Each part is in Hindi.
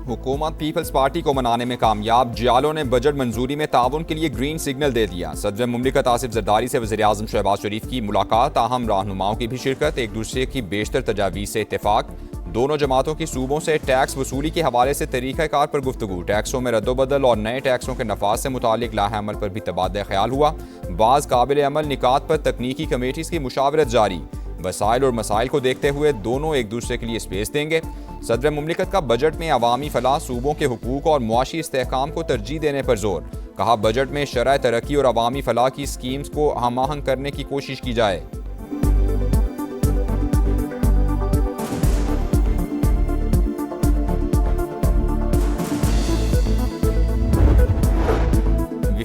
हुकूमत पीपल्स पार्टी को मनाने में कामयाब। जियालों ने बजट मंजूरी में ताउन के लिए ग्रीन सिग्नल दे दिया। सदर मुमलिकत आसिफ जरदारी से वज़ीर आज़म शहबाज शरीफ की मुलाकात, अहम रहनुमाओं की भी शिरकत, एक दूसरे की बेशतर तजावीज़ से इत्तेफाक। दोनों जमातों की सूबों से टैक्स वसूली के हवाले से तरीक़ाकार पर गुफ्तगू, टैक्सों में रद्दोबदल और नए टैक्सों के नफाज से मुतालिक लाहे अमल पर भी तबादला ख्याल हुआ। बाज़ काबिल अमल निकात पर तकनीकी कमेटीज़ की मुशावरत जारी। वसाइल और मसाइल को देखते हुए दोनों एक दूसरे के लिए स्पेस देंगे। सदर मुमलिकत का बजट में अवामी फलाह, सूबों के हुकूक और मुआशी इस्तेहकाम को तरजीह देने पर जोर। कहा, बजट में शरह तरक्की और अवामी फलाह की स्कीम्स को हम आहंग करने की कोशिश की जाए।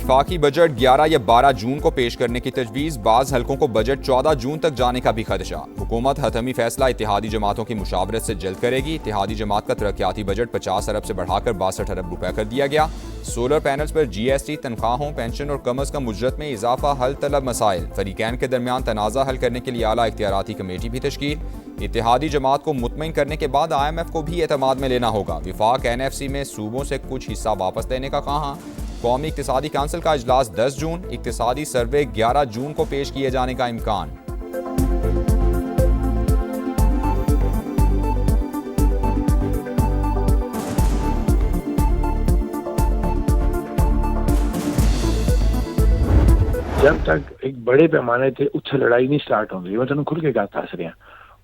वफाकी बजट 11 या 12 जून को पेश करने की तजवीज़, बाज़ हलकों को बजट 14 जून तक जाने का भी खदशा। हुकूमत हतमी फैसला इत्तेहादी जमातों की मुशावरत से जल्द करेगी। इत्तेहादी जमात का तरक्याती बजट 50 अरब से बढ़ाकर 62 अरब रुपए कर दिया गया। सोलर पैनल्स पर GST, तनख्वाहों, पेंशन और कम अज़ कम उजरत में इजाफा हल तलब मसाइल। फरीकैन के दरमियान तनाज़ा हल करने के लिए आला इख्तियाराती कमेटी भी तश्कील। इत्तेहादी जमात को मुतमईन करने के बाद IMF को भी एतमाद में लेना होगा। विफाक NFC में सूबों से कुछ हिस्सा वापस लेने का कहा। कौमी इक्तिसादी काउंसिल का इजलास 10 जून, इक्तिसादी सर्वे 11 जून को पेश किए जाने का इम्कान। जब तक एक बड़े पैमाने थे उत्थे लड़ाई नहीं स्टार्ट होंगी, मैं तेन खुल के गल दस रहा,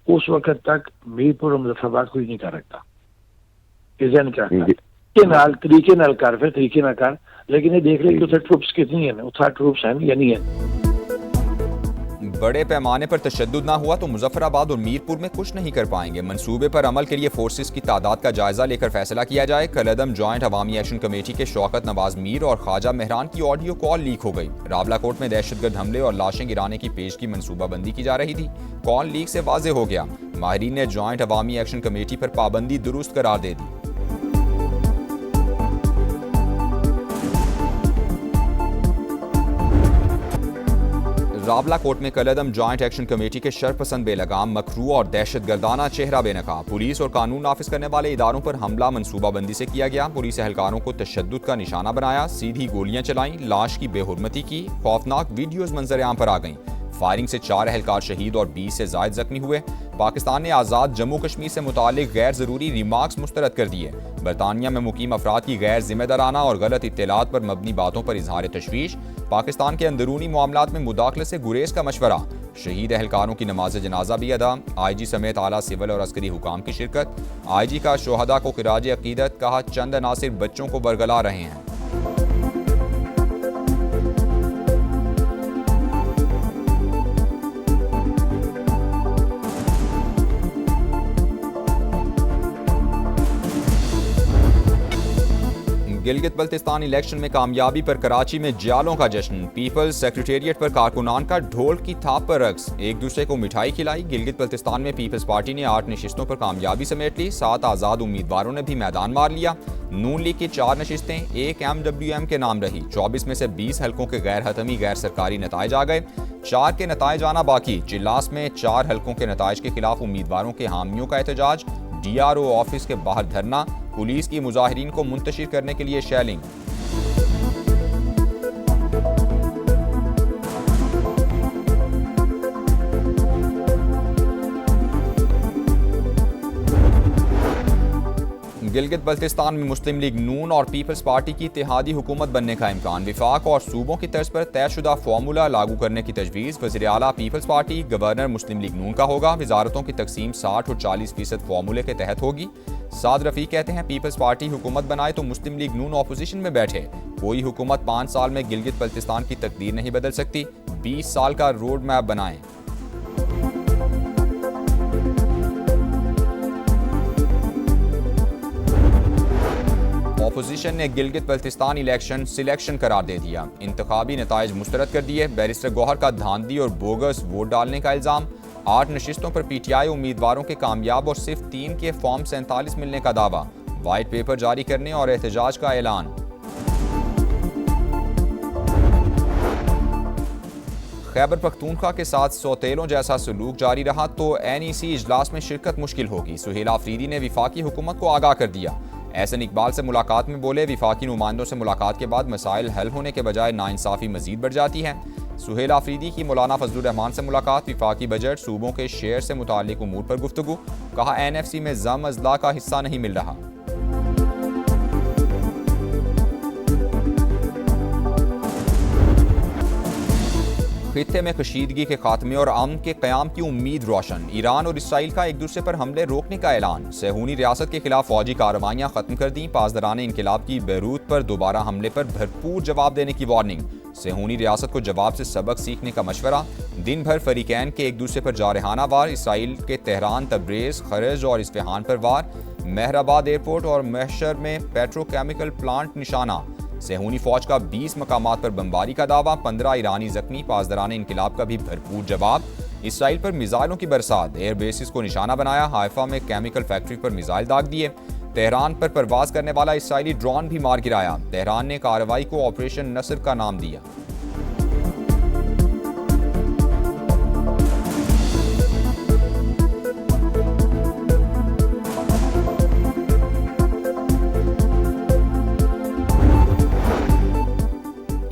उस वक्त तक मीरपुर और मुजफ्फराबाद कोई नहीं कर रखता। तरीके नाल कर, फिर तरीके ना कर, लेकिन ये देख ले कि उसे ट्रूप्स कितनी है, उतना ट्रूप्स हैं या नहीं है। बड़े पैमाने पर तशद्दुद ना हुआ तो मुजफ्फराबाद और मीरपुर में कुछ नहीं कर पाएंगे। मंसूबे पर अमल के लिए फोर्सेस की तादाद का जायजा लेकर फैसला किया जाए। कलअदम जॉइंट अवामी एक्शन कमेटी के शौकत नवाज मीर और ख्वाजा मेहरान की ऑडियो कॉल लीक हो गई। रावलाकोट में दहशतगर्द हमले और लाशें गिराने की पेश की मंसूबाबंदी की जा रही थी। कॉल लीक से वाज़ेह हो गया, माहिरीन ने जॉइंट अवामी एक्शन कमेटी पर पाबंदी दुरुस्त करार दे दी। रावलाकोट में कलअदम जॉइंट एक्शन कमेटी के शरपसंद, बेलगाम, मकरू और दहशतगर्दाना चेहरा बेनकाब। पुलिस और कानून नाफिज करने वाले इदारों पर हमला मंसूबाबंदी से किया गया। पुलिस एहलकारों को तशद्दुद का निशाना बनाया, सीधी गोलियां चलाई, लाश की बेहुरमती की। खौफनाक वीडियोज मंजर आम पर आ गईं। फायरिंग से 4 एहलकार शहीद और 20 से जायद जख्मी हुए। पाकिस्तान ने आज़ाद जम्मू कश्मीर से मुतालिक गैर ज़रूरी रिमार्क्स मुस्तरद कर दिए। बरतानिया में मुकीम अफराद की गैर जिम्मेदाराना और गलत इत्तलात पर मबनी बातों पर इजहार तशवीश। पाकिस्तान के अंदरूनी मामलात में मुदाखलत से गुरेज का मशवरा। शहीद एहलकारों की नमाज जनाजा भी अदा। IG समेत आला सिविल और अस्करी हुकाम की शिरकत। IG का शोहदा को खिराज अकीदत, कहा चंद अनासिर बच्चों को बरगला रहे हैं। गिलगित बल्तिस्तान इलेक्शन में कामयाबी पर कराची में जियालों का जश्न। पीपल्स सेक्रेटेरिएट पर कारकुनान का ढोल की थाप पर रक्स, एक दूसरे को मिठाई खिलाई। गिलगित बल्तिस्तान में पीपल्स पार्टी ने 8 नशिस्तों पर कामयाबी समेट ली। 7 आज़ाद उम्मीदवारों ने भी मैदान मार लिया। नून लीग की 4 नशिस्तें एक MWM के नाम रही। 24 में से 20 हलकों के गैर हतमी गैर सरकारी नताइज आ गए। 4 के नताइज आना बाकी। चिल्लास में 4 हलकों के नताइज के खिलाफ उम्मीदवारों के हामियों का एहतजाज। DRO ऑफिस के बाहर धरना। पुलिस की मुजाहिरीन को मुंतशिर करने के लिए शेलिंग। गिलगित बल्तिस्तान में मुस्लिम लीग नून और पीपल्स पार्टी की इत्तेहादी हुकूमत बनने का इम्कान। विफाक और सूबों की तर्ज पर तयशुदा फार्मूला लागू करने की तजवीज़। वज़ीर आला पीपल्स पार्टी, गवर्नर मुस्लिम लीग नून का होगा। वजारतों की तकसीम 60 और 40% फार्मूले के तहत होगी। साद रफ़ी कहते हैं पीपल्स पार्टी हुकूमत बनाए तो मुस्लिम लीग नून अपोजिशन में बैठे। कोई हुकूमत 5 साल में गिलगित बल्तिस्तान की तकदीर नहीं बदल सकती। 20 साल का रोड मैप बनाएं। अपोजिशन ने गिलगित बल्तिस्तान इलेक्शन सिलेक्शन करार दे दिया। इंतखाबी नताइज मुस्तरद कर दिए। बैरिस्टर गौहर का धांधली और बोगस वोट डालने का इल्जाम। 8 नशिस्तों पर PTI उम्मीदवारों के कामयाब और सिर्फ 3 के फॉर्म 47 मिलने का दावा। वाइट पेपर जारी करने और एहतजाज का ऐलान। खैबर पख्तूनख्वा के साथ सौतेलों जैसा सलूक जारी रहा तो NEC इजलास में शिरकत मुश्किल होगी। सुहेल आफरीदी ने विफाकी हुकूमत को आगाह कर दिया। एहसन इकबाल से मुलाकात में बोले, विफाकी नुमाइंदों से मुलाकात के बाद मसाइल हल होने के बजाय नाइंसाफ़ी मजीद बढ़ जाती है। सुहेल आफरीदी की मौलाना फजलुर रहमान से मुलाकात, विफाकी बजट सूबों के शेयर से मुताल्लिक उमूर पर गुफ्तगू, कहा NFC में जम अजला का हिस्सा नहीं मिल रहा। खित्ते में कशीदगी के खात्मे और अमन के क़याम की उम्मीद रोशन, ईरान और इसराइल का एक दूसरे पर हमले रोकने का ऐलान, सेहूनी रियासत के खिलाफ फौजी कार्रवाइयाँ खत्म कर दी, पासदारान इनकलाब की बैरूत पर दोबारा हमले पर भरपूर जवाब देने की वार्निंग, सेहूनी रियासत को जवाब से सबक सीखने का मशवरा, दिन भर फरीकैन के एक दूसरे पर जारहाना वार, इसराइल के तेहरान, तब्रेज़, खरज और इस्फहान पर वार, मेहराबाद एयरपोर्ट और महशर में पेट्रोकेमिकल प्लांट निशाना, सेहूनी फौज का 20 मकामात पर बमबारी का दावा, 15 ईरानी जख्मी, पासदारान इनकलाब का भी भरपूर जवाब, इसराइल पर मिसाइलों की बरसात, एयर बेसिस को निशाना बनाया, हाइफा में केमिकल फैक्ट्री पर मिसाइल दाग दिए, तेहरान पर परवाज करने वाला इसराइली ड्रोन भी मार गिराया, तेहरान ने कार्रवाई को ऑपरेशन नसर का नाम दिया।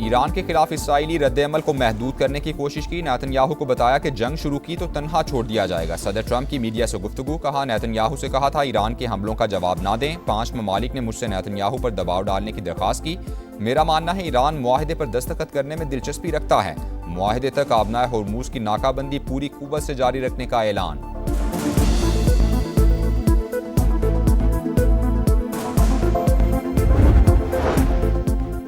ईरान के खिलाफ इसराइली रद्द-ए-अमल को महदूद करने की कोशिश की, नेतन्याहू को बताया कि जंग शुरू की तो तन्हा छोड़ दिया जाएगा। सदर ट्रंप की मीडिया से गुफ्तगू, कहा नेतन्याहू से कहा था ईरान के हमलों का जवाब ना दें। 5 ममालिक ने मुझसे नेतन्याहू पर दबाव डालने की दरख्वास्त की। मेरा मानना है ईरान मुआहदे पर दस्तखत करने में दिलचस्पी रखता है। मुआहदे तक आबनाए होर्मुज की नाकाबंदी पूरी कुव्वत से जारी रखने का ऐलान।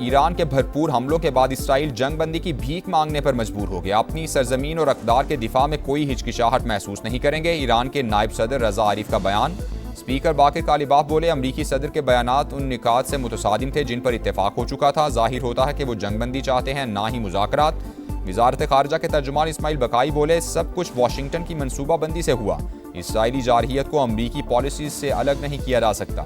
ईरान के भरपूर हमलों के बाद इसराइल जंग बंदी की भीख मांगने पर मजबूर हो गया। अपनी सरजमीन और अक़दार के दिफा में कोई हिचकिचाहट महसूस नहीं करेंगे। ईरान के नायब सदर रजा आरिफ का बयान। स्पीकर बाकिर कालिबाफ बोले, अमरीकी सदर के बयानात उन निकात से मुतसादिम थे जिन पर इत्तेफाक हो चुका था। जाहिर होता है कि वो जंग बंदी चाहते हैं, ना ही मुज़ाकरात। वज़ारत ख़ारिजा के तर्जुमान इस्माइल बकाई बोले, सब कुछ वाशिंगटन की मनसूबाबंदी से हुआ। इसराइली जारहियत को अमरीकी पॉलिसी से अलग नहीं किया जा सकता।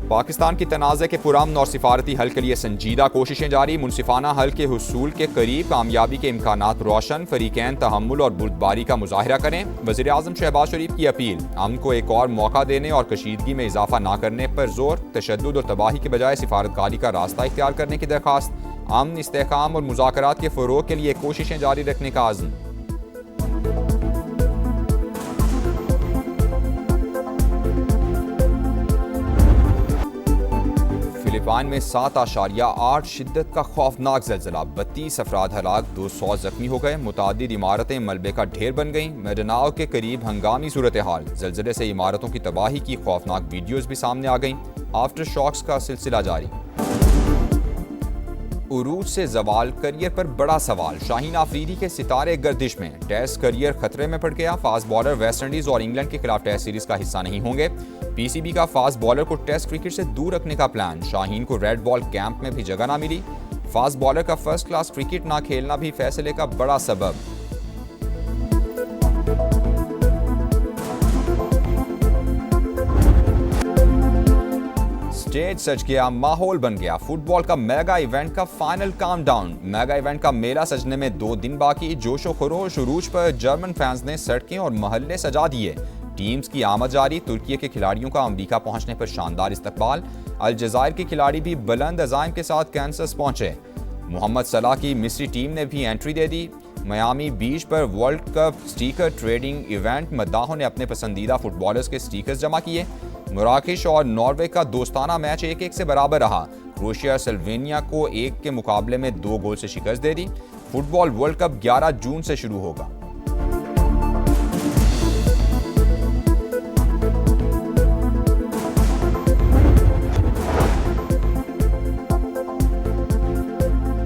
पाकिस्तान की तनाज़े के पुरअमन और सिफारती हल के लिए संजीदा कोशिशें जारी। मुनसिफाना हल के हुसूल के करीब, कामयाबी के इम्कानात रोशन। फरीकैन तहम्मुल और बुर्दबारी का मुजाहिरा करें। वज़ीर आज़म शहबाज शरीफ की अपील, अमन को एक और मौका देने और कशीदगी में इजाफा न करने पर जोर। तशद्दुद और तबाही के बजाय सिफारतकारी का रास्ता इख्तियार करने की दरख्वास्त। अमन, इस्तेहकाम और मुज़ाकरात के फ़रोग़ के लिए कोशिशें जारी रखने का आज़म। फिलिपाइन में 7.8 शिद्दत का खौफनाक ज़लज़ला, 32 अफराद हलाक, 200 जख्मी हो गए। मुतादिद इमारतें मलबे का ढेर बन गईं। मेडनाओ के करीब हंगामी सूरत हाल, ज़लज़ले से इमारतों की तबाही की खौफनाक वीडियोज़ भी सामने आ गईं। आफ्टर शॉक्स का सिलसिला जारी। उरूज से जवाल, करियर पर बड़ा सवाल। शाहीन आफरीदी के सितारे गर्दिश में, टेस्ट करियर खतरे में पड़ गया। फास्ट बॉलर वेस्ट इंडीज और इंग्लैंड के खिलाफ टेस्ट सीरीज का हिस्सा नहीं होंगे। PCB का फास्ट बॉलर को टेस्ट क्रिकेट से दूर रखने का प्लान। शाहीन को रेड बॉल कैंप में भी जगह ना मिली। फास्ट बॉलर का फर्स्ट क्लास क्रिकेट ना खेलना भी फैसले का बड़ा सबब। स्टेज सज गया, माहौल बन गया। फुटबॉल का मेगा इवेंट का फाइनल काउंटडाउन। मेगा इवेंट का मेला सजने में 2 दिन बाकी। जोशो खरोश उरूज पर जर्मन फैंस ने सड़कें और महल्ले सजा दिए। टीम्स की आमद जारी। तुर्की के खिलाड़ियों का अमेरिका पहुंचने पर शानदार इस्तकबाल। अलजायर के खिलाड़ी भी बुलंद अज़ाइम के साथ कैंसस पहुंचे। मोहम्मद सलाह की मिस्री टीम ने भी एंट्री दे दी। मियामी बीच पर world cup sticker trading event. मद्दाहों ने अपने पसंदीदा फुटबॉलर्स के स्टिकर्स जमा किए। मराकेश और नॉर्वे का दोस्ताना मैच 1-1 से बराबर रहा। क्रोएशिया स्लोवेनिया को 1 के मुकाबले में 2 गोल से शिकस्त दे दी। फुटबॉल वर्ल्ड कप 11 जून से शुरू होगा।